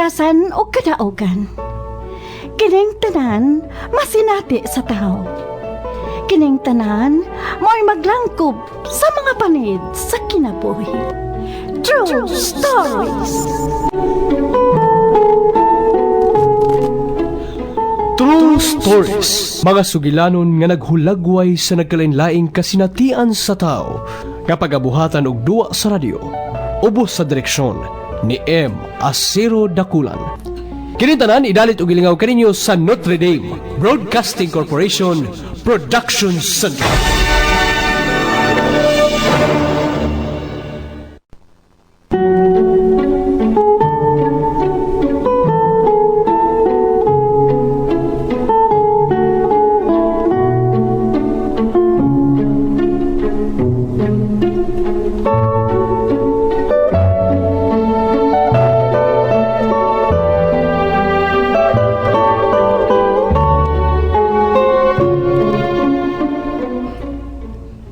kahiyasan o kadaogan. Kining tanan masinati sa tao. Kining tanan mo'y maglangkob sa mga panid sa kinabuhi. True Stories. True Stories. Mga sugilanon nga naghulagway sa nagkalainlaing kasinatian sa tao nga pagabuhatan og duwa sa radyo. Ubos sa direksyon ni M. Asiro Dakulan. Kinintanan idalit og ilingaw kaninyo sa Notre Dame Broadcasting Corporation Production Center.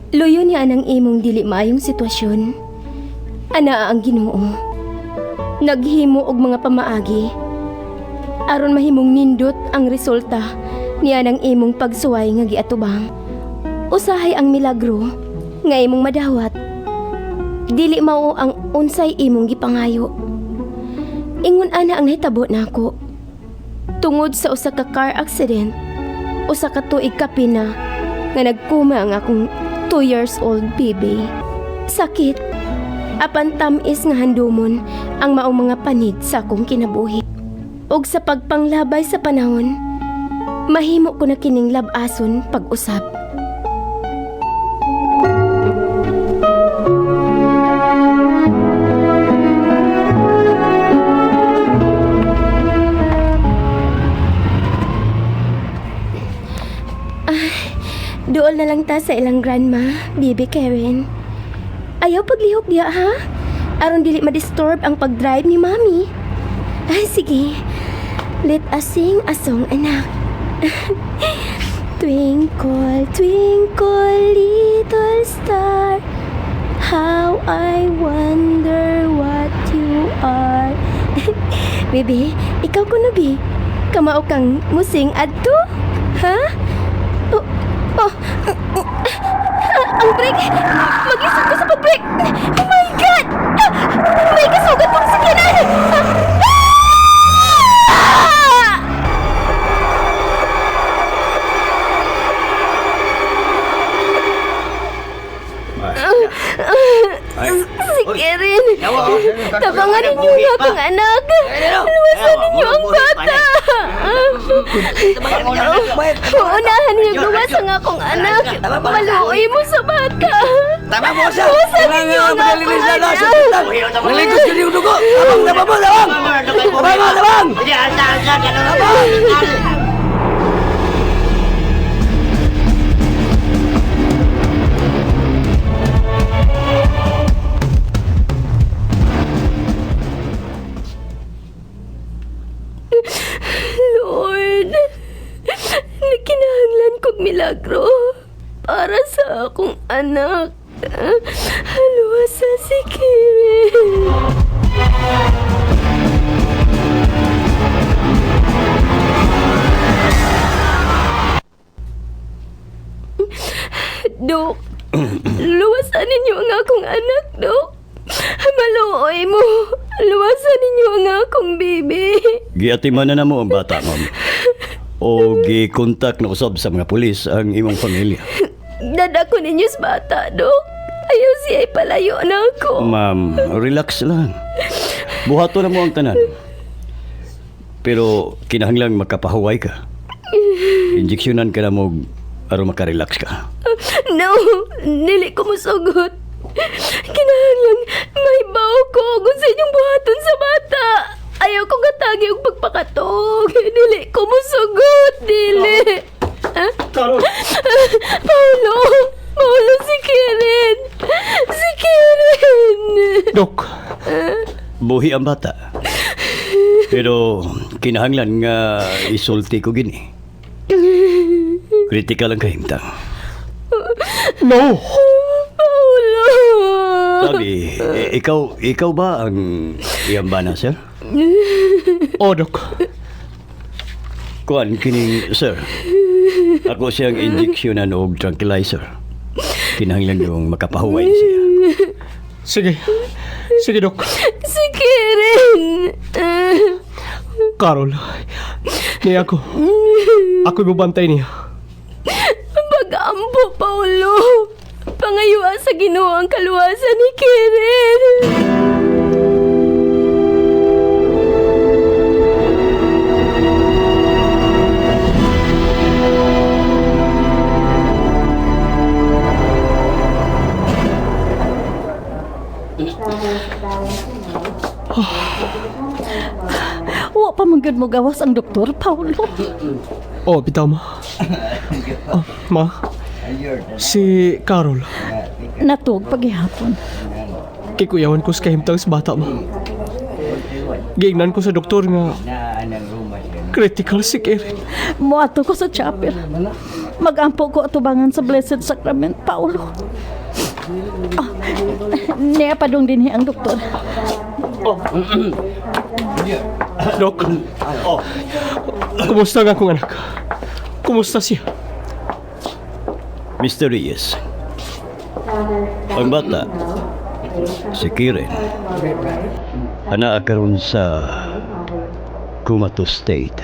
Luyo niya anang imong dili maayong sitwasyon. Anaa ang Ginoo. Naghimo og mga pamaagi aron mahimong nindot ang resulta niya ng imong pagsuway nga giatubang. Usahay ang milagro nga imong madawat. Dili mao ang unsay imong gipangayo. Ingon ana ang nahitabo nako. Tungod sa usa ka car accident, usa ka tuig kapin na nga nagkuma ang akong 2 years old baby. Sakit. Apan tamis nga handumon ang maong mga panid sa akong kinabuhi. Og sa pagpanglabay sa panahon, mahimo ko na kining labason pag-usap. Dool na lang ta sa ilang grandma, Bibi Karen. Ayaw paglihok diya, ha? Aron dili ma-disturb ang pag-drive ni Mami. Ay, sige. Let us sing a song, anak. Twinkle, twinkle, little star, how I wonder what you are. Bibi, ikaw ko na, Bi. Kamao kang musing adto? Ha? Ang brake! Mag-isip ko sa pag-brake! Oh my God! May kasugat pang sakyanan! Sige rin! Tabangan ninyo nga akong anak! Luwasan ninyo ang bata! Uunahan niyo luwas ang akong anak! Maluoy mo sa bata! Luwasan ninyo ang akong anak! Maligos ko yung dugo! Abang na babo! Abang! Abang! Abang! Lord, nakinahanglan kog milagro para sa akong anak. Haluwasa si Kirin. Dok, luwasan ninyo ang akong anak, Dok. Maluoy mo. Luwasan ninyo ang akong baby. Giatiman na mo ang bata, ma'am. O gi-contact na usab sa mga pulis ang imong pamilya. Dadako ninyo sa bata, Dok. Ayaw siya ipalayo na ako. Ma'am, relax lang. Buhato na mo ang tanan. Pero kinahanglang makapahuway ka. Injeksyonan ka na mo aron makarelax ka. No, dili ko musugot. Kinahanglan may bawo ko kung sa inyong buhaton sa bata. Ayaw ko gatagi og pagpakatog. Dili ko musugot, dili. Paulo si Kirin. Si Kirin. Dok, Buhi ang bata. Pero kinahanglan nga isulti ko gini. Kritikal ang kahimtang. no! Paulo. Sabi, ikaw ba ang iyang bana, sir? O, Dok. Kuan kini, sir. Ako siyang injeksyonan og tranquilizer. Kinahanglan yung makapahuway siya. Sige. Sige, Dok. Si Karen! Carol. Ni ako. Ako ibabantay niya. Pag-ampo, Paulo! Pangayuan sa Ginoo ang kaluwasan ni Karen! Wa pa man gud mo gawas ang doktor, Paulo. O, bitaw mo. Oh, ma. Si Carol. Natug paghihapon. Kikuyawan ko sa kahimtang sa bata mo. Giingnan ko sa doktor nga critical si Karen. Muato ko sa chapel. Magampo ko atubangan sa Blessed Sacrament, Paulo. Ah, niya pa dong dinhi ang doktor. Dok. Kumusta nga akong anak? Kumusta siya? Mr. Reyes. Ang bata, si Kiren, ana karon sa comatose state.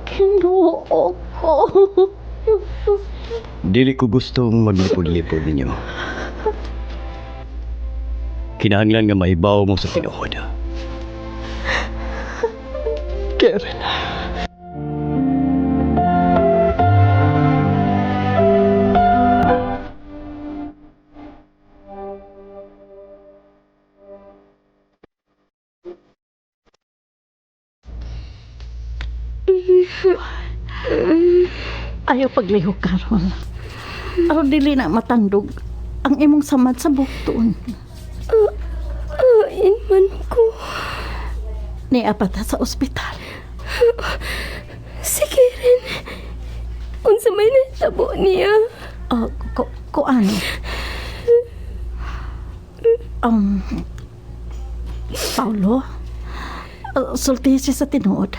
Ginoo ko. Dili ko gustong maglipod-lipod ninyo. Kinahanglan nga maibaw mo sa tinuod. Karen. Ayaw paglihok karon. Aron dili na matandog ang imong samad sa bukton. Ain man ko. Niapata sa ospital. Si Karen. Unsa may natabo niya? Kuan. Paulo, sulti siya sa tinuod.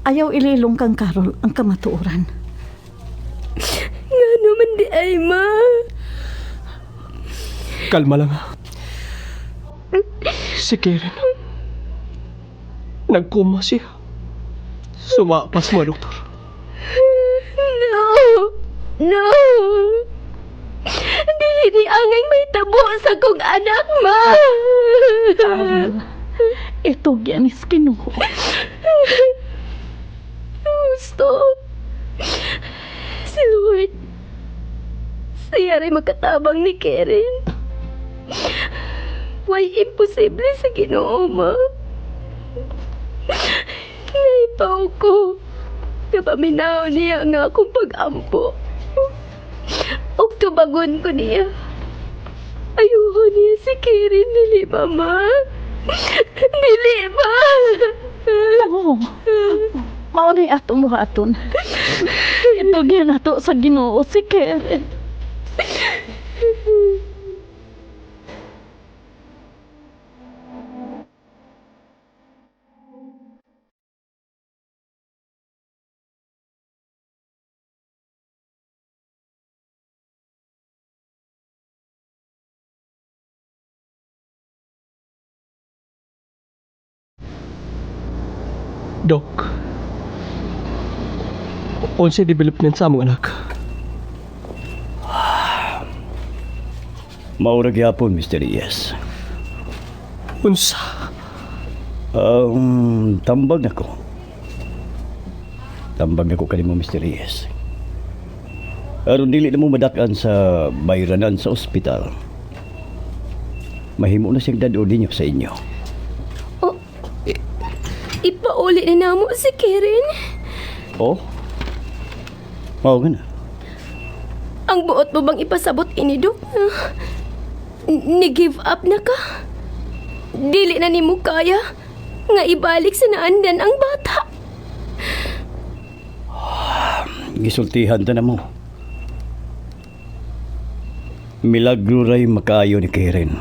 Ayaw ililong kang Carol ang kamatuoran. Nga naman di ay ma. Kalma lang. Si Karen. Nagkuma siya. Sumapas mo, doktor. No! No! Dili di angay may tabo sa kong anak, ma! Ito gianis Ginoo. Gusto. Si Lord. Siya rin magkatabang ni Karen. Why imposible sa Ginoo, ma? Naipaw ko. Kapaminaw niya nga akong pag-ampo. O tubagon ko niya. Ayoko niya si Karen, dili ba, ma? Dili ba? Oo. Mao ni atong buhaton. Ito ginato sa Ginoo si Karen. Dok. Unsay development sa among anak? Maura gyapon, Mr. Reyes. Unsa? Tambag ako. Tambag ako kanimo, Mr. Reyes. Aron dili na mo madakan sa bayranan sa ospital. Mahimo na siyang dado ninyo sa inyo. Ipauli na namo si Karen. Oh? Mao na. Ang buot mo bang ipasabot ini, Dok? Ni-give up na ka? Dili na ni mo kaya nga ibalik sa naandan ang bata. Gisultihan ta na mo. Milagro ray makaayo ni Karen.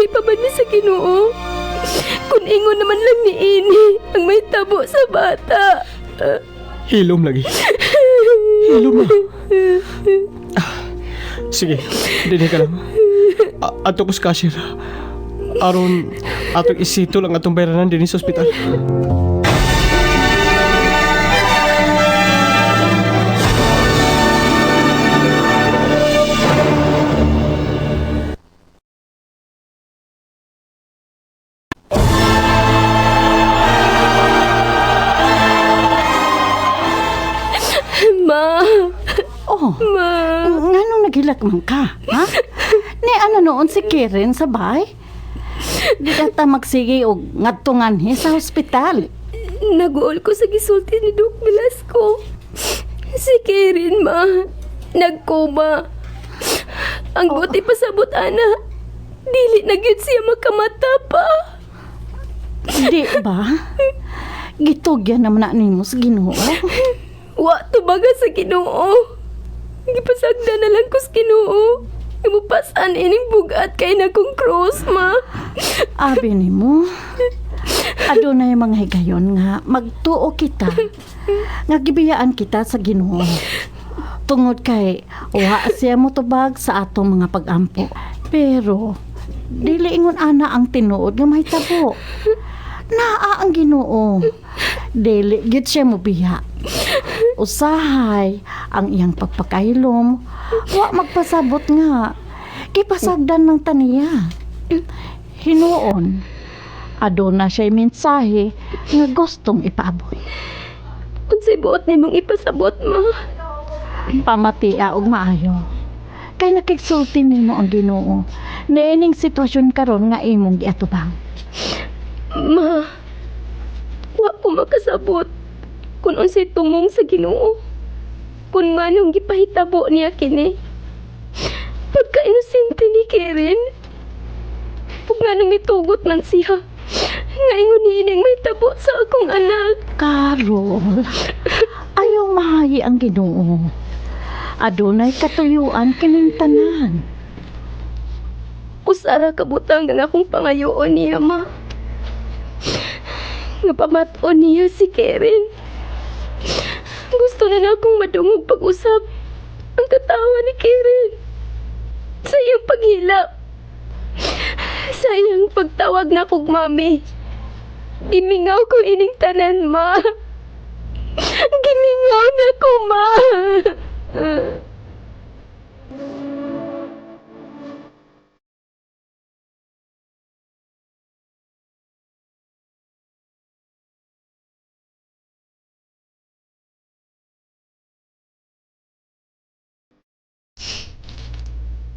Mabuhi pa ba ni sa Ginoo? Kung ingon naman lang ni Ini ang may tabo sa bata. Hilom lagi. Hilom na. Sige, dili ka lang. Ato ko sa cashier. Aron, atong isito lang atong bayranan din sa ospital. Ma! Oh, Ma! nganong nagilak man ka, ha? Ni ano noon si Karen sa bahay? Di ka ta magsige og ngadtungan sa ospital. Naguol ko sa gisulti ni Doc Velasco. Si Karen, ma. Nagkoma. Ang buti pasabot, ana. Dili na gyud siya makamata pa. Di ba? Gitugyan naman na nimo sa Ginoo. Wa tubaga sa Ginoo. Gipasagda na lang ko sa Ginoo. Imupasan ining bugat kay na kong cross, ma. Abi nimo. Adunay mga higayon nga magtuo kita. Nga gibiyaan kita sa Ginoo. Tungod kay wa siya motubag sa atong mga pag-ampo. Pero dili ingon ana ang tinuod nga mahitabo. Naa ang Ginoo. Dili gyud siya mobiya. Usahay ang iyang pagpakailom. Wa magpasabot nga. Kipasagdan ng taniya. Hinuon. Aduna siya'y mensahe nga gustong ipaabot. Unsay buot nimong ipasabot, ma? Pamatia og maayo. Kay nakigsulti nimo ang Ginoo. Niining sitwasyon karon nga imong giatubang. Ma, wa ko makasabot kung unsay tumong sa Ginoo. Kung manong gipahitabo niya kini. Pagka-inosente ni Karen. Pag nganong mitugot man siya. Nga ingon niining may tabo sa akong anak. Carol, ayaw mahayi ang Ginoo. Adunay katuyuan kining tanan. Usara kabutang ng akong pangayoon niya, ma. Nga pamaton niya si Karen. Gusto na akong madungog pag-usap ang katawa ni Karen. Sa iyang paghilap. Sa iyang pagtawag na kong mami. Gimingaw ko ining tanan, ma. Gimingaw na ko, ma.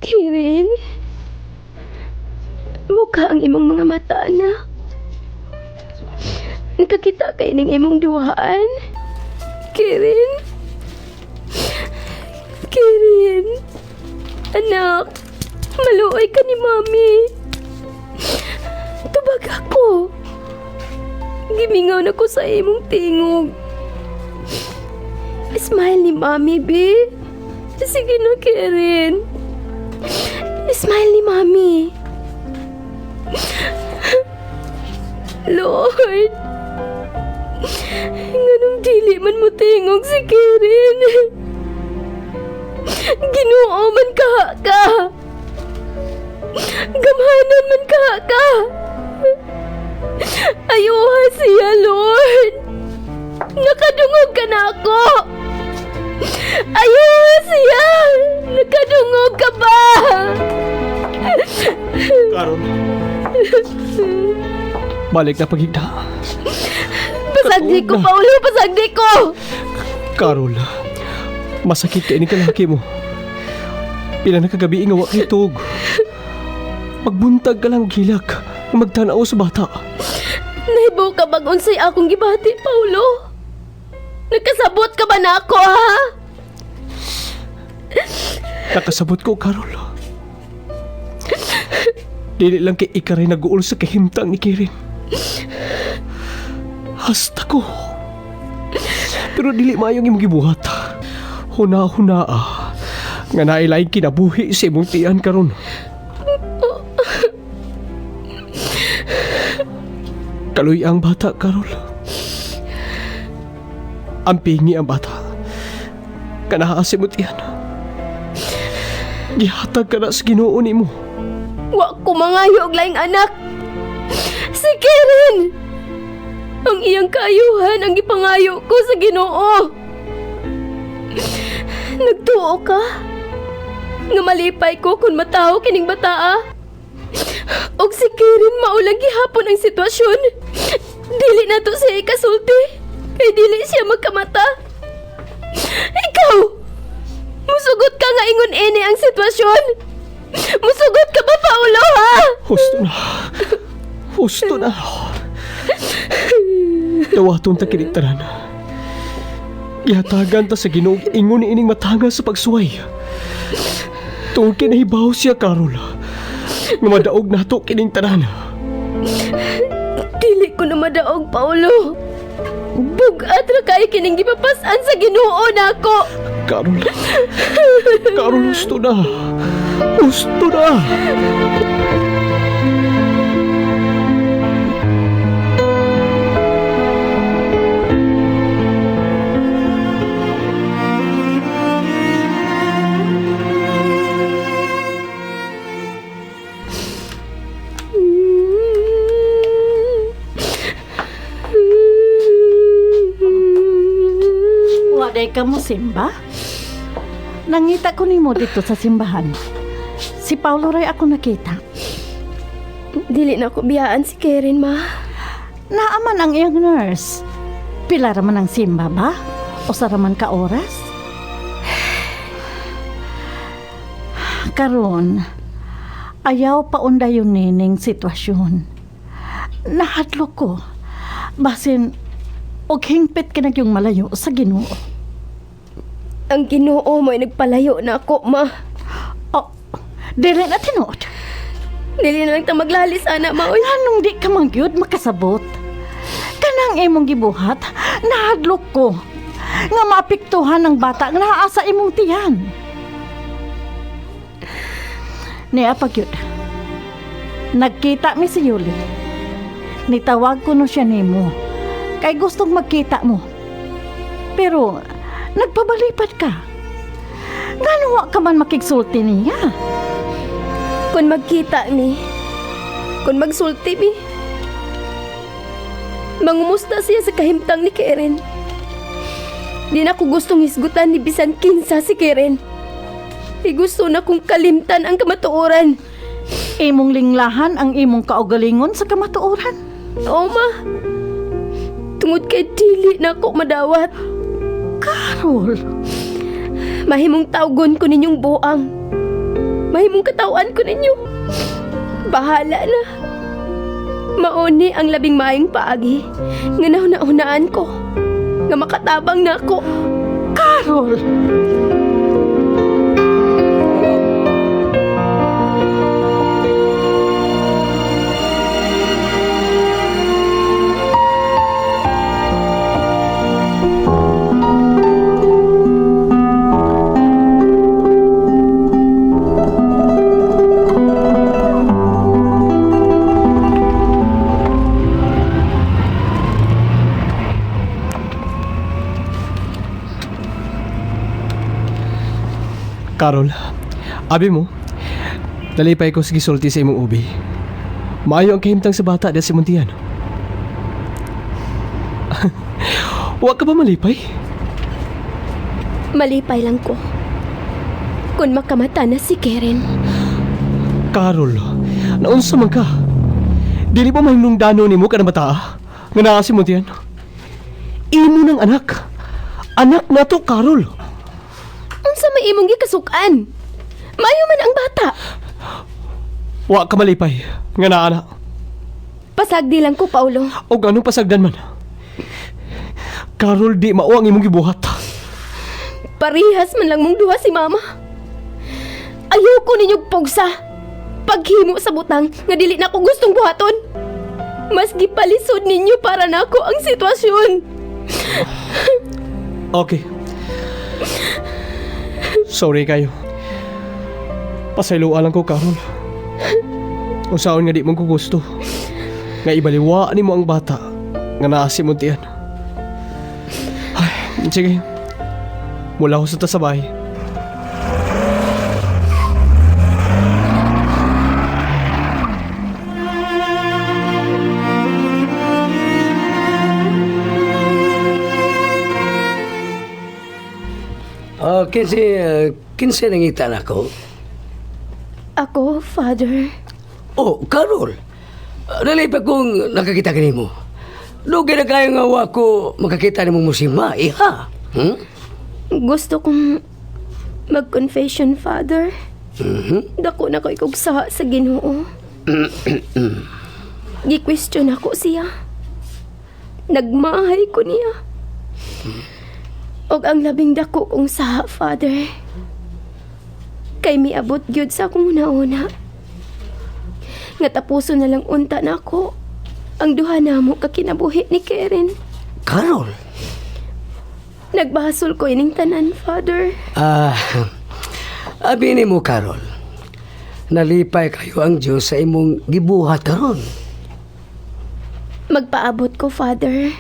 Kirin, mukha ang imong mga mata na. Nakakita kay ning imong duhaan. Kirin? Kirin? Anak, maluoy ka ni Mami. Tubag ako. Gimingaw na ko sa imong tingog. Smile ni Mami, be. Sige na, Kirin. Smile ni Mami. Lord, nganong dili man mo tingog si Kirin. Ginoo man kaha ka. Gamhanan man kaha ka. Ayuha siya, Lord. Nakadungog ka na ako. Ayuha siya. Nakadungog ka ba? Carol. Balik na pagigda. Pasagdi ko, Paulo. Pasagdi ko. Carol, masakit ka ini kalaki mo. Pila na kagabi nga wa kitog. Magbuntag ka lang og hilak. Magtanaw sa bata. Nahibaw ka bag unsay akong gibati, Paulo? Nagkasabot ka ba na ako, ha? Nakasabot ko, Carol. Dili lang kay ikaray nag-uol sa kahimtang ni Kirin. Hasta ko. Pero dili mayong imong gibuhat. Huna-hunaa nga nailaing kinabuhi sa imong tiyan karon. Kaluy ang bata, Carol. Ang pingi ang bata. Kanahaasimot yan. Gihatag ka na sa Ginoo nimo. Wa ko mangayo og laing anak. Si Karen! Ang iyang kaayuhan ang gipangayo ko sa Ginoo. Nagtuo ka? Nga malipay ko kung mataho kining bataa. Og si Karen maulang gihapon ang sitwasyon. Dili na to siya ikasulti. Kay dili siya magkamata. Ikaw! Musugot ka nga ingon ini ang sitwasyon. Musugot ka ba, Paulo, ha? Husto na. Husto na. Dawaton ta kiniktaran. Ihatagan ta sa Ginoo ingon ni ining matanga sa pagsuway. Tungod kinahibaw siya, Carol. Nga madaog nato kining tanan. Dili ko na madaog, Paulo. Bugat ra kay kining gipapasan sa Ginoo nako. Carol. Carol, husto na. Husto na. Waday ka mo simba? Nangita ko nimo dito sa simbahan. Si Paulo ray ako nakita. Dili na ko biyaan si Karen, ma. Naaman ang iyang nurse. Pila raman ang simba ba? O saraman ka oras? Karon, ayaw pa undayon nining sitwasyon. Nahadlok ko. Basin, og hingpit ka na yung malayo sa Ginoo. Ang Ginoo mo'y nagpalayo na ako, ma. Oh, dili na tinuod. Dili na lang ta maglali sana, ma. Uy. Anong di ka mangyud makasabot? Kanang imong gibuhat, nahadlok ko. Nga maapektuhan ng bata nga naa sa imong tiyan. Niya pagyud. Nagkita mi si Yuli. Nitawag ko no siya nimo. Kay gustong magkita mo. Pero nagpabalipad ka. Ngano wa ka man makigsulti niya? Kung magkita mi, kung magsulti mi, mangumusta siya sa kahimtang ni Karen. Di na ko gustong hisgutan ni bisan kinsa si Karen. Di gusto na kong kalimtan ang kamatuoran. Imong linglahan ang imong kaugalingon sa kamatuoran. Oo, ma. Tungod kay dili na ako madawat. Carol, Mahimong tawgon ko ninyong buang. Mahimong katawan ko ninyo. Bahala na. Mauni ang labing maayong paagi. Nga nauna-unaan ko. Nga makatabang na ako. Carol! Carol, abi mo, nalipay ko sa gisulti sa imong ubi. Maayo ang kahimtang sa bata dahil si Muntian. Wa ka ba malipay? Malipay lang ko. Kung makamata na si Karen. Carol, naunsa man ka? Dili ba mahinungdano ni mo ka na bata? Nga naa si Muntian? Imo ng anak. Anak na to, Carol. Unsa may imong gikasukan? Mayo man ang bata. Wa ka malipay. Nga naa na. Pasagdi lang ko, Paulo. O anong pasagdan man? Carol, di mao ang imong gibuhat. Parihas man lang mong duha si Mama. Ayoko ninyong pugsa. Paghimo sa butang nga dili na ko gustong buhaton. Mas gipalisod ninyo para nako ang sitwasyon. Okay. Sorry kayo. Pasayloa lang ko, Carol. Usaon nga di mong ko gusto. nga ibaliwa ni mo ang bata nga naa si muntian. Ay, sige. Mula ko sa tasabay. Kinsa nangitan ako? Ako, Father. Oh, Carol. Nalay pa kong nakakita ka mo. Lugay na kayo nga ako makakita ni mo si Mai, ha? Hmm? Gusto kong mag-confession, Father. Dako na ko ikugsa sa Ginoo. Gi-question ako siya. Nagmahay ko niya. Og ang labing dako kong saha, Father. Kay miabot gyud sa akong una-una. Nga tapuso na lang unta na ako ang duha namo ka kinabuhi ni Karen. Carol? Nagbasol ko ining tanan, Father. Abi ni mo, Carol. Nalipay kayo ang Diyos sa imong gibuhat karon. Magpaabot ko, Father.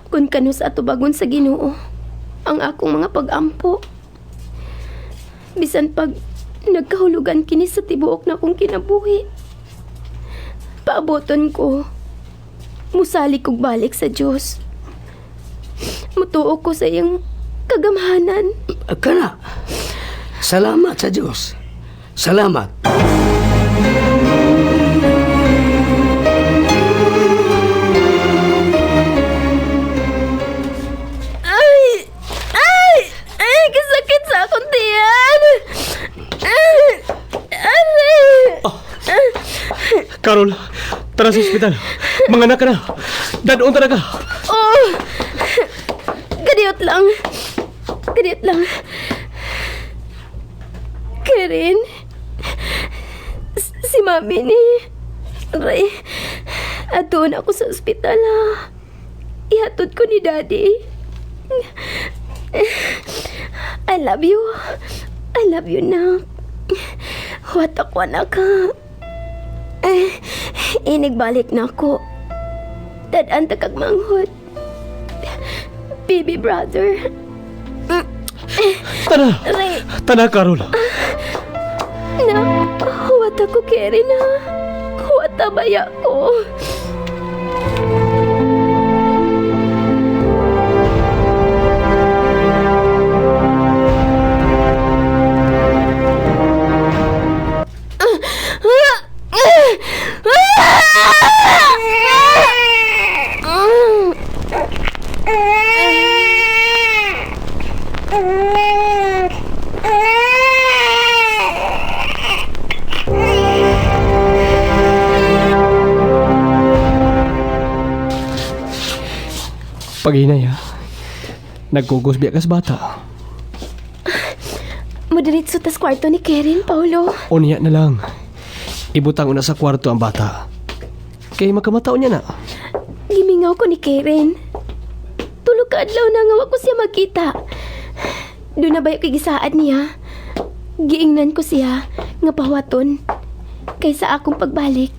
Kung kano sa atubagon sa Ginoo ang akong mga pag-ampo. Bisan pag nagkahulugan kini sa tibuok na kong kinabuhi. Paaboton ko. Musali kog balik sa Diyos. Mutuo ko sa iyang kagamhanan. Kana. Salamat sa Diyos. Salamat. Ay, kasakit sa akong tiyan. Carol, tara sa ospital. Mga anak ka na. Dadon talaga. Oh, kadiyot lang. Karen, si Mami ni Ray, adun ako sa ospital, ha. Ihatod ko ni Daddy. I love you. I love you, nak. Huwat ako, anak, ha. Inigbalik na ako. Dadan takag manghod. Baby brother. Tara. Ray, Tara, Carol. nak, huwat ako, Karen, ha. Huwat abaya ko. Pag-inay ha. Nagkugos biya kas bata. Madiritso tas kwarto ni Karen, Paulo. Unya na lang. Ibutang una sa kwarto ang bata. Kay makamataon niya na. Gimingaw ko ni Karen. Tulog ka adlaw na nga wa ko siya magkita. Doon na ba yung kigisaad niya? Giingnan ko siya nga pawaton. Kaysa akong pagbalik,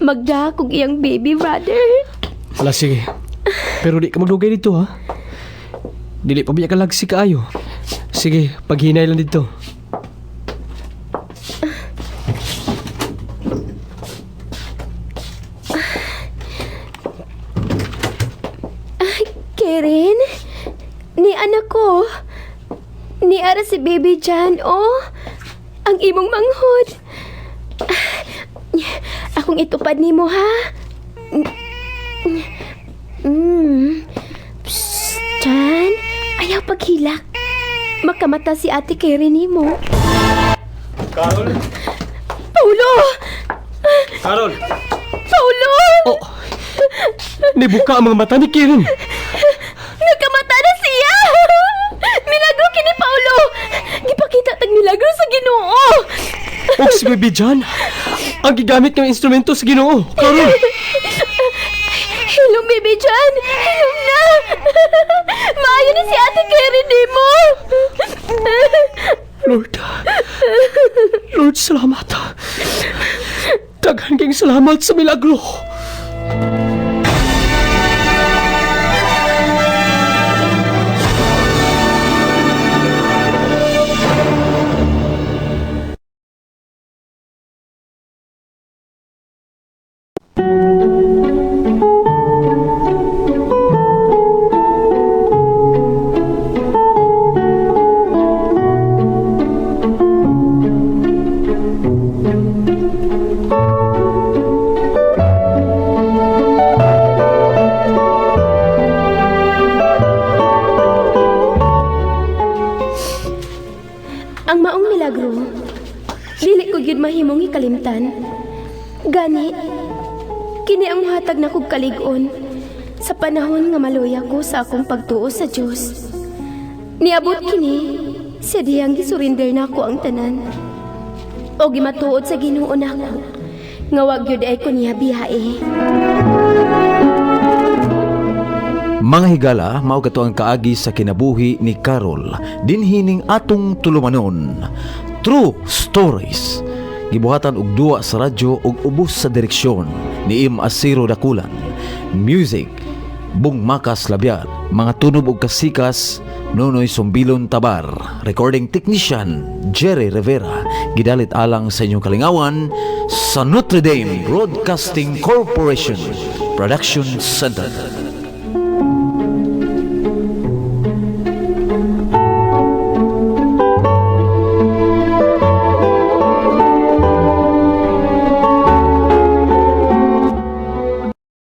magda kog iyang baby brother. Ala sige. Pero di ka maglugay dito ha. Dili pa biya ka lagsi kaayo. Sige, paghinay lang dito. Karen? Ni anak ko. Ni ara si baby Jan, oh. Ang imong manghod. Akong itupad nimo, ha? Psst, Jan, ayaw paghilak. Makamata si ate Karen nimo. Carol? Paulo! Carol! Paulo! Oh! Nibuka ang mga mata ni Karen. Nagkamata na siya! Milagro kini Paulo! Gipakita tag milagro sa Ginoo! O si Baby John, ang gigamit ng instrumento sa Ginoo. Carol! Hilong, Baby John! Hilong na! Maayo na si Ate Karen mo! Lord, salamat. Daghang king salamat sa milagro. Ang maong milagro, dili ko gyud mahimong ikalimtan. Gani, kini ang muhatag na kog kalig-on sa panahon nga maluya ko sa akong pagtuo sa Dios. Niabot kini sa diyang gisurinder na ako ang tanan. O gimatuod sa Ginoo nako, nga wag gyud ay ko niya biyae. Mga higala, mao kato ang kaagi sa kinabuhi ni Carol, dinhining atong tulumanon. True Stories. Gibuhatan og duwa sa radyo ug ubos sa direksyon ni Im Asiro Dakulan. Music, Bung Makas Labyar. Mga tunog ug kasikas, Nonoy Sumbilon Tabar. Recording technician, Jerry Rivera. Gidalit alang sa inyong kalingawan sa Notre Dame Broadcasting Corporation Production Center.